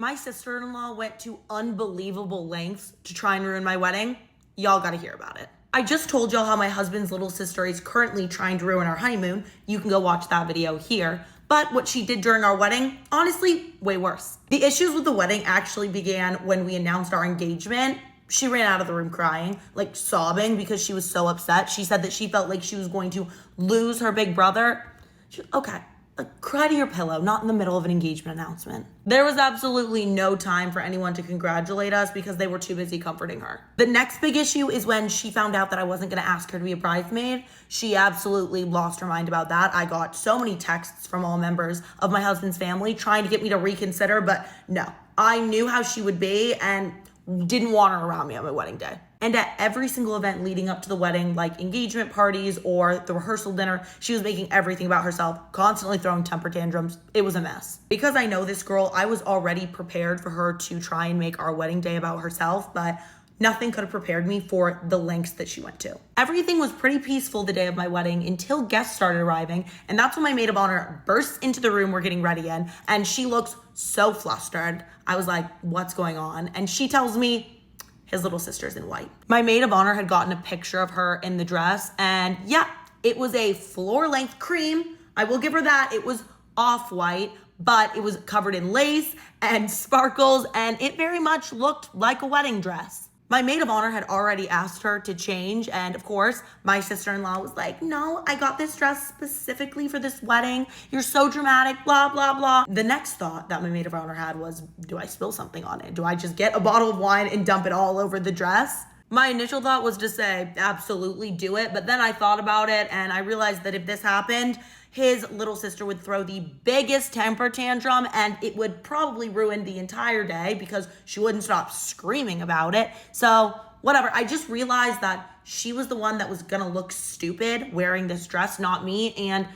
My sister-in-law went to unbelievable lengths to try and ruin my wedding. Y'all gotta hear about it. I just told y'all how my husband's little sister is currently trying to ruin our honeymoon. You can go watch that video here. But what she did during our wedding, honestly, way worse. The issues with the wedding actually began when we announced our engagement. She ran out of the room crying, like sobbing because she was so upset. She said that she felt like she was going to lose her big brother. Okay. Cry to your pillow, not in the middle of an engagement announcement. There was absolutely no time for anyone to congratulate us because they were too busy comforting her. The next big issue is when she found out that I wasn't gonna ask her to be a bridesmaid. She absolutely lost her mind about that. I got so many texts from all members of my husband's family trying to get me to reconsider, but no. I knew how she would be and didn't want her around me on my wedding day. And at every single event leading up to the wedding, like engagement parties or the rehearsal dinner, she was making everything about herself, constantly throwing temper tantrums. It was a mess. Because I know this girl, I was already prepared for her to try and make our wedding day about herself, but nothing could have prepared me for the lengths that she went to. Everything was pretty peaceful the day of my wedding until guests started arriving, and that's when my maid of honor bursts into the room we're getting ready in, and she looks so flustered. I was like, what's going on? And she tells me, his little sister's in white. My maid of honor had gotten a picture of her in the dress, and yeah, it was a floor-length cream. I will give her that. It was off-white, but it was covered in lace and sparkles, and it very much looked like a wedding dress. My maid of honor had already asked her to change, and of course, my sister-in-law was like, no, I got this dress specifically for this wedding. You're so dramatic, blah, blah, blah. The next thought that my maid of honor had was, do I spill something on it? Do I just get a bottle of wine and dump it all over the dress? My initial thought was to say, absolutely do it, but then I thought about it and I realized that if this happened, his little sister would throw the biggest temper tantrum and it would probably ruin the entire day because she wouldn't stop screaming about it. So whatever, I just realized that she was the one that was gonna look stupid wearing this dress, not me, and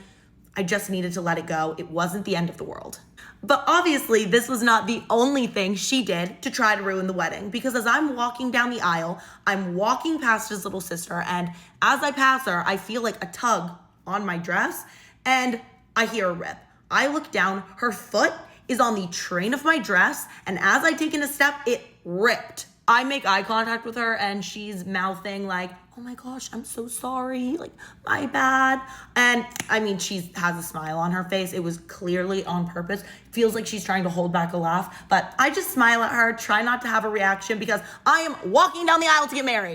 I just needed to let it go. It wasn't the end of the world. But obviously, this was not the only thing she did to try to ruin the wedding, because as I'm walking down the aisle, I'm walking past his little sister, and as I pass her, I feel like a tug on my dress, and I hear a rip. I look down, her foot is on the train of my dress, and as I take in a step, it ripped. I make eye contact with her, and she's mouthing like, oh my gosh, I'm so sorry, like, my bad. And I mean, she has a smile on her face. It was clearly on purpose. Feels like she's trying to hold back a laugh, but I just smile at her, try not to have a reaction because I am walking down the aisle to get married.